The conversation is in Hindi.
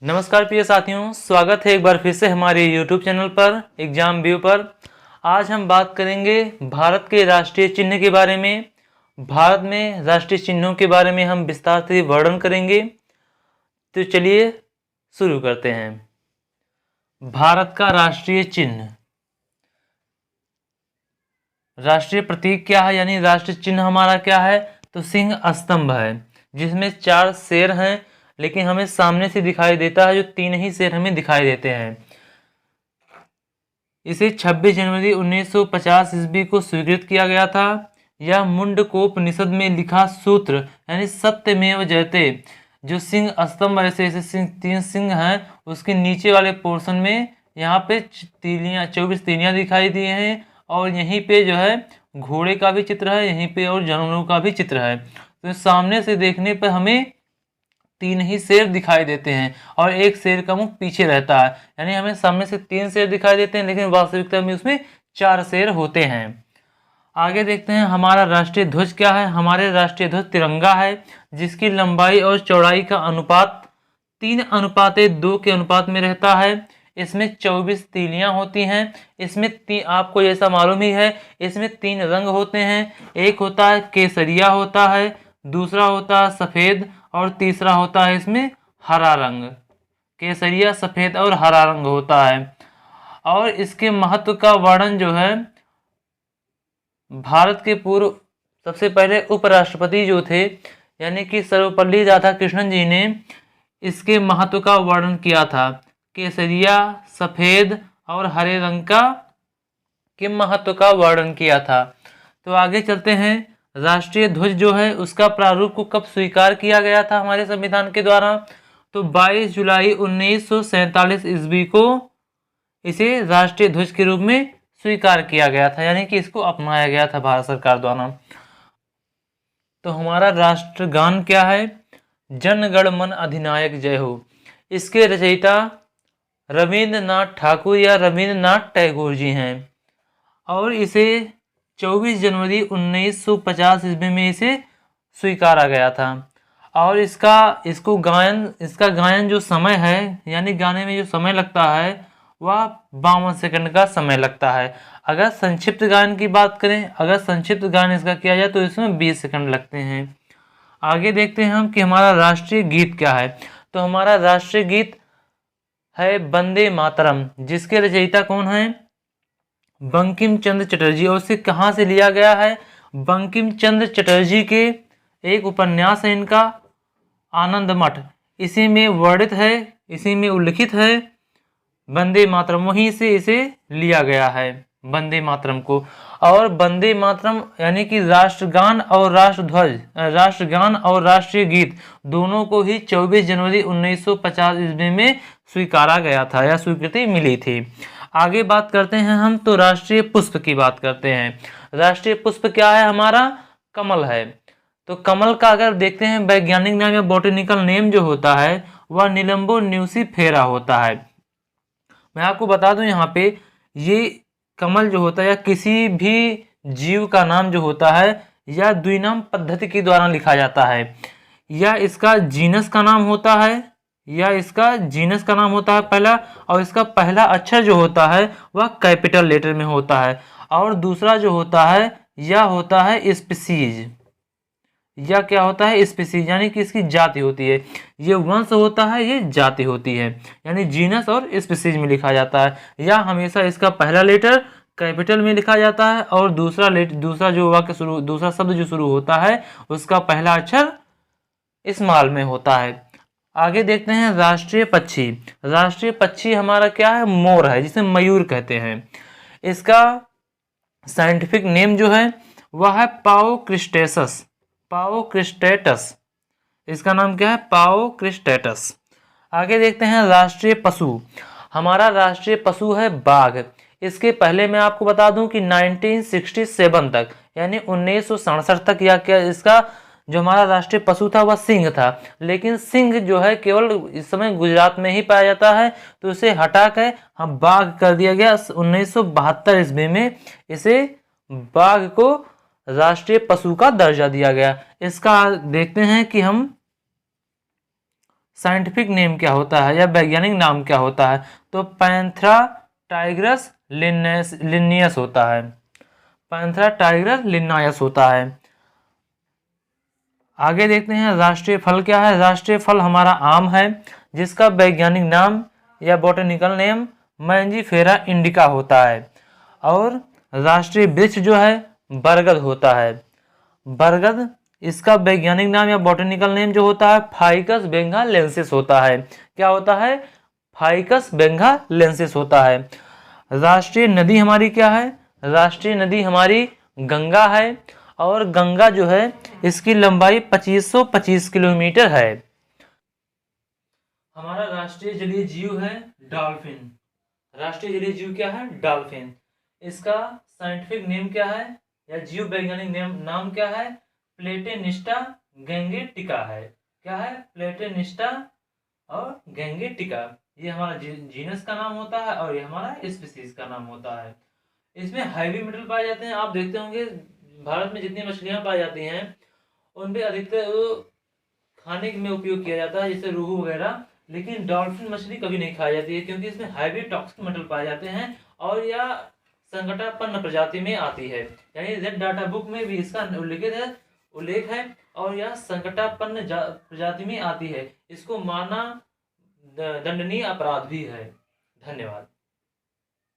नमस्कार प्रिय साथियों, स्वागत है एक बार फिर से हमारे YouTube चैनल पर एग्जाम व्यू पर। आज हम बात करेंगे भारत के राष्ट्रीय चिन्ह के बारे में। भारत में राष्ट्रीय चिन्हों के बारे में हम विस्तार से वर्णन करेंगे। तो चलिए शुरू करते हैं। भारत का राष्ट्रीय चिन्ह, राष्ट्रीय प्रतीक क्या है, यानी राष्ट्रीय चिन्ह हमारा क्या है, तो सिंह स्तंभ है, जिसमें 4 शेर हैं, लेकिन हमें सामने से दिखाई देता है जो 3 ही शेर हमें दिखाई देते हैं। इसे 26 जनवरी 1950 ईस्वी को स्वीकृत किया गया था। यह मुंडकोपनिषद में लिखा सूत्र यानी सत्यमेव जयते, जो सिंह स्तंभ ऐसे 3 सिंह हैं, उसके नीचे वाले पोर्शन में यहाँ पे 24 तीलियां दिखाई दी हैं, और यहीं पे जो है घोड़े का भी चित्र है, यहीं पे और जानवरों का भी चित्र है। तो सामने से देखने पर हमें 3 ही शेर दिखाई देते हैं और एक शेर का मुंह पीछे रहता है, यानी हमें सामने से 3 शेर दिखाई देते हैं, लेकिन वास्तविकता में उसमें 4 शेर होते हैं। आगे देखते हैं हमारा राष्ट्रीय ध्वज क्या है। हमारे राष्ट्रीय ध्वज तिरंगा है, जिसकी लंबाई और चौड़ाई का अनुपात 3:2 के अनुपात में रहता है। इसमें 24 तीलियां होती हैं। इसमें आपको जैसा मालूम ही है, इसमें 3 रंग होते हैं। एक होता है केसरिया होता है, दूसरा होता है सफ़ेद, और तीसरा होता है इसमें हरा रंग। केसरिया, सफ़ेद और हरा रंग होता है। और इसके महत्व का वर्णन जो है, भारत के पूर्व सबसे पहले उपराष्ट्रपति जो थे, यानी कि सर्वपल्ली राधाकृष्णन जी ने इसके महत्व का वर्णन किया था। केसरिया, सफ़ेद और हरे रंग का के महत्व का वर्णन किया था। तो आगे चलते हैं। राष्ट्रीय ध्वज जो है उसका प्रारूप को कब स्वीकार किया गया था हमारे संविधान के द्वारा, तो 22 जुलाई 1947 ईस्वी को इसे राष्ट्रीय ध्वज के रूप में स्वीकार किया गया था, यानी कि इसको अपनाया गया था भारत सरकार द्वारा। तो हमारा राष्ट्रगान क्या है, जन गण मन अधिनायक जय हो। इसके रचयिता रविंद्रनाथ ठाकुर या रविंद्रनाथ टैगोर जी हैं, और इसे 24 जनवरी 1950 ईस्वी में इसे स्वीकारा गया था। और इसका गायन जो समय है, यानी गाने में जो समय लगता है वह 52 सेकंड का समय लगता है। अगर संक्षिप्त गायन की बात करें, अगर संक्षिप्त गायन इसका किया जाए तो इसमें 20 सेकंड लगते हैं। आगे देखते हैं हम कि हमारा राष्ट्रीय गीत क्या है। तो हमारा राष्ट्रीय गीत है वंदे मातरम, जिसके रचयिता कौन है, बंकिम चंद्र चटर्जी। और उसे कहाँ से लिया गया है, बंकिम चंद्र चटर्जी के एक उपन्यास है इनका, आनंद मठ, इसी में वर्णित है, इसी में उल्लिखित है वंदे मातरम, वहीं से इसे लिया गया है वंदे मातरम को। और वंदे मातरम यानी कि राष्ट्रगान और राष्ट्रध्वज, राष्ट्रगान और राष्ट्रीय गीत दोनों को ही 24 जनवरी 1950 ईस्वी में स्वीकारा गया था या स्वीकृति मिली थी। आगे बात करते हैं हम, तो राष्ट्रीय पुष्प की बात करते हैं। राष्ट्रीय पुष्प क्या है हमारा, कमल है। तो कमल का अगर देखते हैं वैज्ञानिक नाम या बॉटनिकल नेम जो होता है वह निलंबो न्यूसीफेरा होता है। मैं आपको बता दूं यहाँ पे, ये कमल जो होता है या किसी भी जीव का नाम जो होता है या द्विनाम पद्धति के द्वारा लिखा जाता है, या इसका जीनस का नाम होता है, या इसका जीनस का नाम होता है पहला, और इसका पहला अक्षर जो होता है वह कैपिटल लेटर में होता है, और दूसरा जो होता है यह होता है स्पीसीज, या क्या होता है स्पीसीज, यानी कि इसकी जाति होती है। ये वंश होता है, ये जाति होती है, यानी जीनस और स्पीसीज में लिखा जाता है। या हमेशा इसका पहला लेटर कैपिटल में लिखा जाता है, और दूसरा शब्द जो शुरू होता है उसका पहला अक्षर स्मॉल में होता है। आगे देखते हैं राष्ट्रीय पक्षी। राष्ट्रीय पक्षी हमारा क्या है, मोर है, जिसे मयूर कहते हैं। इसका साइंटिफिक नेम जो है वह है पाओक्रिस्टेटस। इसका नाम क्या है, पाओक्रिस्टेटस। आगे देखते हैं राष्ट्रीय पशु। हमारा राष्ट्रीय पशु है बाघ। इसके पहले मैं आपको बता दूं कि 1967 तक, यानी 1967 तक, या क्या इसका जो हमारा राष्ट्रीय पशु था वह सिंह था। लेकिन सिंह जो है केवल इस समय गुजरात में ही पाया जाता है, तो इसे हटा कर हम बाघ कर दिया गया। 1972 ईस्वी में इसे बाघ को राष्ट्रीय पशु का दर्जा दिया गया। इसका देखते हैं कि हम साइंटिफिक नेम क्या होता है या वैज्ञानिक नाम क्या होता है? तो पैंथेरा टाइग्रस लिनियस होता है। पैंथेरा टाइग्रस लिनियस होता है। आगे देखते हैं राष्ट्रीय फल क्या है। राष्ट्रीय फल हमारा आम है, जिसका वैज्ञानिक नाम या बॉटनिकल नेम मैंजीफेरा इंडिका होता है। और राष्ट्रीय वृक्ष जो है बरगद होता है। बरगद, इसका वैज्ञानिक नाम या बॉटनिकल नेम जो होता है फाइकस बेंगालेंसिस होता है। क्या होता है? फाइकस बेंगालेंसिस होता है। राष्ट्रीय नदी हमारी क्या है? राष्ट्रीय नदी हमारी गंगा है, और गंगा जो है इसकी लंबाई 2525 किलोमीटर है। हमारा राष्ट्रीय जलीय जीव है डॉल्फिन। राष्ट्रीय जलीय जीव क्या है? डॉल्फिन। इसका साइंटिफिक नेम क्या है या जीव वैज्ञानिक नाम क्या है? प्लेटेनिस्टा गैंगेटिका है। क्या है? प्लेटेनिस्टा और गैंगेटिका। ये हमारा जीनस का नाम होता है और ये हमारा स्पीसीज का नाम होता है। इसमें हैवी मेटल पाए जाते हैं। आप देखते होंगे भारत में जितनी मछलियां पाई जाती हैं उनमें अधिकतर खाने में उपयोग किया जाता है, जैसे रोहू वगैरह। लेकिन डॉल्फिन मछली कभी नहीं खाई जाती है, क्योंकि इसमें हैवी टॉक्सिक मेटल पाए जाते हैं और यह संकटापन्न प्रजाति में आती है। यानी रेड डाटा बुक में भी इसका उल्लेख है और यह संकटापन्न प्रजाति में आती है। इसको मारना दंडनीय अपराध भी है। धन्यवाद।